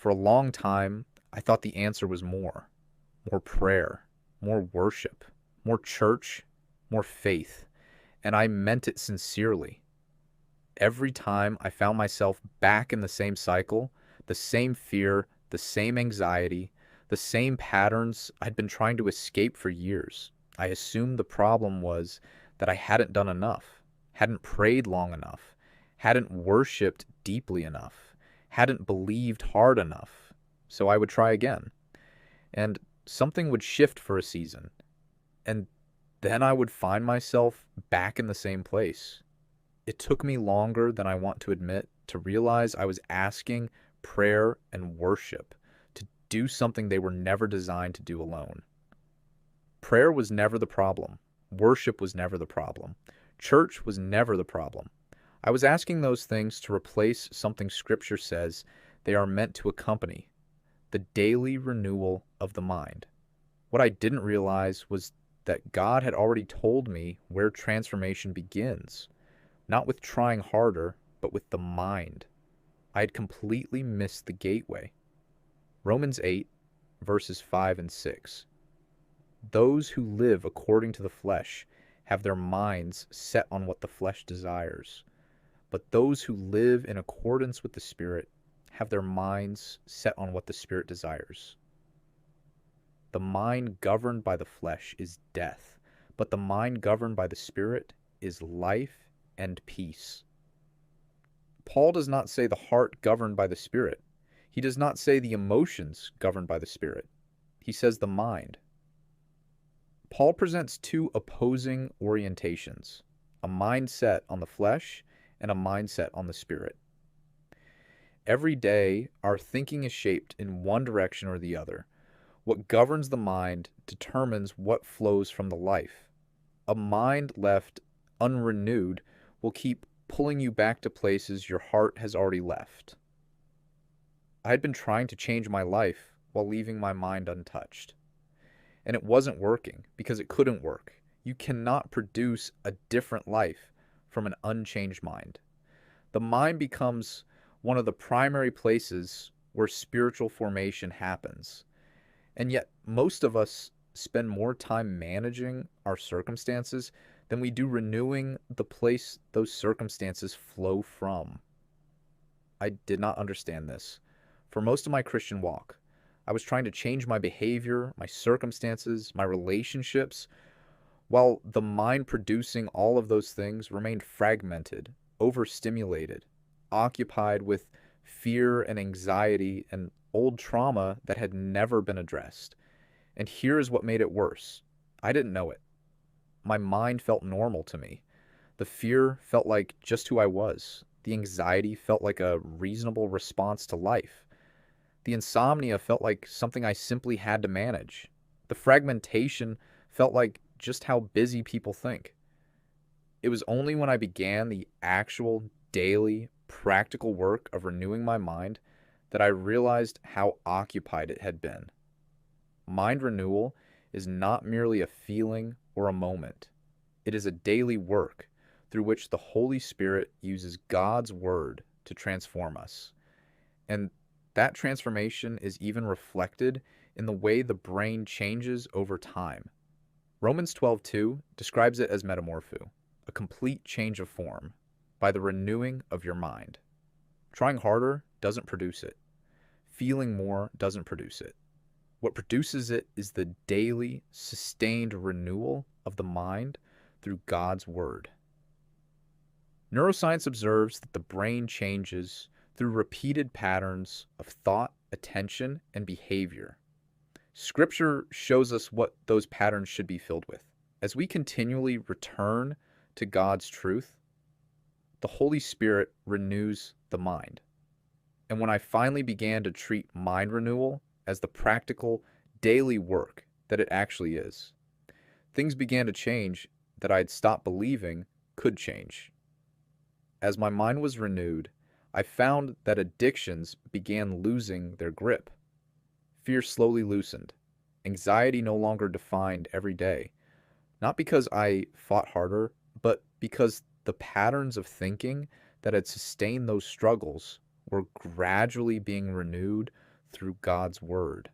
For a long time, I thought the answer was more prayer, more worship, more church, more faith, and I meant it sincerely. Every time I found myself back in the same cycle, the same fear, the same anxiety, the same patterns I'd been trying to escape for years. I assumed the problem was that I hadn't done enough, hadn't prayed long enough, hadn't worshiped deeply enough, hadn't believed hard enough. So I would try again. And something would shift for a season. And then I would find myself back in the same place. It took me longer than I want to admit to realize I was asking prayer and worship to do something they were never designed to do alone. Prayer was never the problem. Worship was never the problem. Church was never the problem. I was asking those things to replace something Scripture says they are meant to accompany: the daily renewal of the mind. What I didn't realize was that God had already told me where transformation begins, not with trying harder, but with the mind. I had completely missed the gateway. Romans 8, verses 5 and 6. Those who live according to the flesh have their minds set on what the flesh desires, but those who live in accordance with the Spirit have their minds set on what the Spirit desires. The mind governed by the flesh is death, but the mind governed by the Spirit is life and peace. Paul does not say the heart governed by the Spirit. He does not say the emotions governed by the Spirit. He says the mind. Paul presents two opposing orientations: a mindset on the flesh and a mindset on the Spirit. Every day, our thinking is shaped in one direction or the other. What governs the mind determines what flows from the life. A mind left unrenewed will keep pulling you back to places your heart has already left. I had been trying to change my life while leaving my mind untouched. And it wasn't working because it couldn't work. You cannot produce a different life from an unchanged mind. The mind becomes one of the primary places where spiritual formation happens. And yet, most of us spend more time managing our circumstances than we do renewing the place those circumstances flow from. I did not understand this. For most of my Christian walk, I was trying to change my behavior, my circumstances, my relationships, while the mind producing all of those things remained fragmented, overstimulated, occupied with fear and anxiety and old trauma that had never been addressed. And here is what made it worse. I didn't know it. My mind felt normal to me. The fear felt like just who I was. The anxiety felt like a reasonable response to life. The insomnia felt like something I simply had to manage. The fragmentation felt like just how busy people think. It was only when I began the actual daily, practical work of renewing my mind that I realized how occupied it had been. Mind renewal is not merely a feeling or a moment. It is a daily work through which the Holy Spirit uses God's Word to transform us. And that transformation is even reflected in the way the brain changes over time. Romans 12:2 describes it as metamorpho, a complete change of form, by the renewing of your mind. Trying harder doesn't produce it. Feeling more doesn't produce it. What produces it is the daily, sustained renewal of the mind through God's Word. Neuroscience observes that the brain changes through repeated patterns of thought, attention, and behavior. Scripture shows us what those patterns should be filled with. As we continually return to God's truth, the Holy Spirit renews the mind. And when I finally began to treat mind renewal as the practical, daily work that it actually is, things began to change that I had stopped believing could change. As my mind was renewed, I found that addictions began losing their grip. Fear slowly loosened. Anxiety no longer defined every day. Not because I fought harder, but because the patterns of thinking that had sustained those struggles were gradually being renewed through God's word.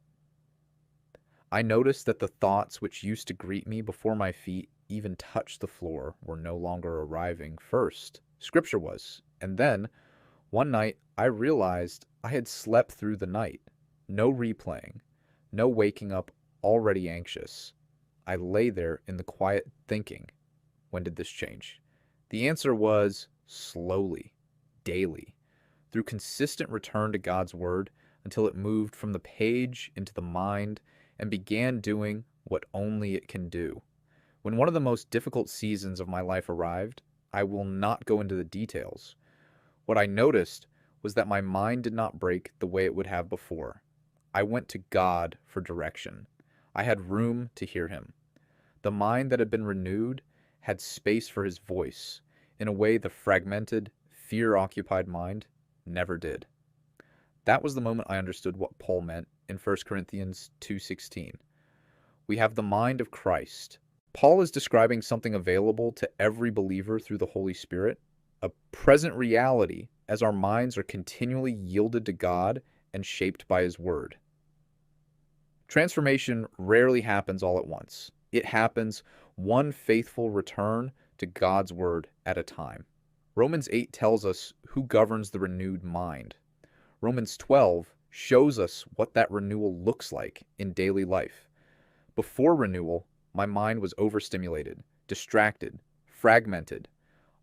I noticed that the thoughts which used to greet me before my feet even touched the floor were no longer arriving. First, Scripture was, and then, one night, I realized I had slept through the night. No replaying, no waking up already anxious. I lay there in the quiet thinking, when did this change? The answer was slowly, daily, through consistent return to God's Word until it moved from the page into the mind and began doing what only it can do. When one of the most difficult seasons of my life arrived, I will not go into the details. What I noticed was that my mind did not break the way it would have before. I went to God for direction. I had room to hear Him. The mind that had been renewed had space for His voice in a way the fragmented, fear-occupied mind never did. That was the moment I understood what Paul meant in 1 Corinthians 2:16. We have the mind of Christ. Paul is describing something available to every believer through the Holy Spirit, a present reality as our minds are continually yielded to God and shaped by His Word. Transformation rarely happens all at once. It happens one faithful return to God's Word at a time. Romans 8 tells us who governs the renewed mind. Romans 12 shows us what that renewal looks like in daily life. Before renewal, my mind was overstimulated, distracted, fragmented,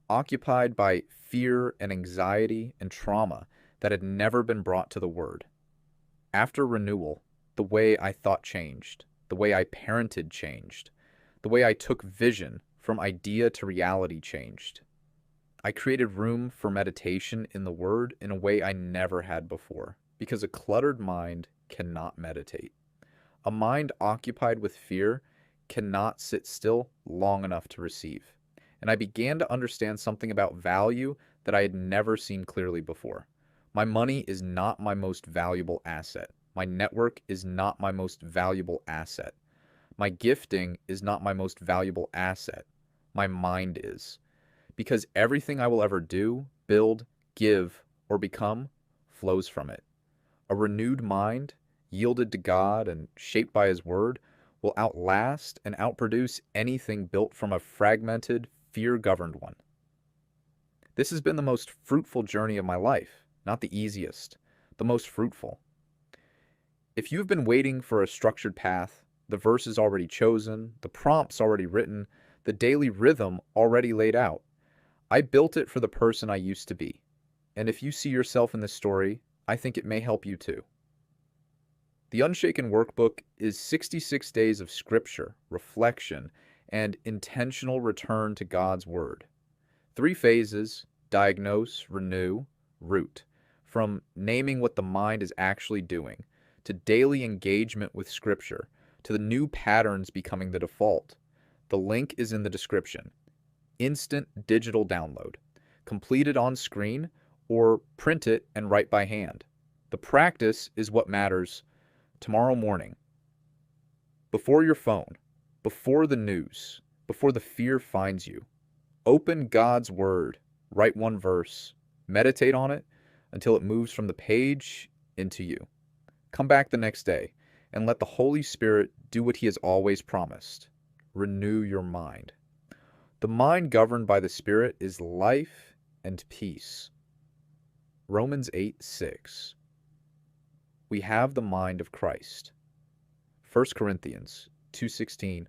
occupied by fear and anxiety and trauma that had never been brought to the Word. After renewal, the way I thought changed, the way I parented changed, the way I took vision from idea to reality changed. I created room for meditation in the Word in a way I never had before, because a cluttered mind cannot meditate. A mind occupied with fear cannot sit still long enough to receive. And I began to understand something about value that I had never seen clearly before. My money is not my most valuable asset. My network is not my most valuable asset. My gifting is not my most valuable asset. My mind is. Because everything I will ever do, build, give, or become flows from it. A renewed mind, yielded to God and shaped by His Word, will outlast and outproduce anything built from a fragmented, fear-governed one. This has been the most fruitful journey of my life, not the easiest, the most fruitful. If you've been waiting for a structured path, the verses already chosen, the prompts already written, the daily rhythm already laid out, I built it for the person I used to be. And if you see yourself in this story, I think it may help you too. The Unshaken workbook is 66 days of scripture, reflection, and intentional return to God's Word. 3 phases: diagnose, renew, root. From naming what the mind is actually doing, to daily engagement with scripture, to the new patterns becoming the default. The link is in the description. Instant digital download. Complete it on screen or print it and write by hand. The practice is what matters. Tomorrow morning, before your phone, before the news, before the fear finds you, open God's Word, write one verse, meditate on it until it moves from the page into you. Come back the next day and let the Holy Spirit do what He has always promised. Renew your mind. The mind governed by the Spirit is life and peace. Romans 8:6. We have the mind of Christ. 1 Corinthians 2:16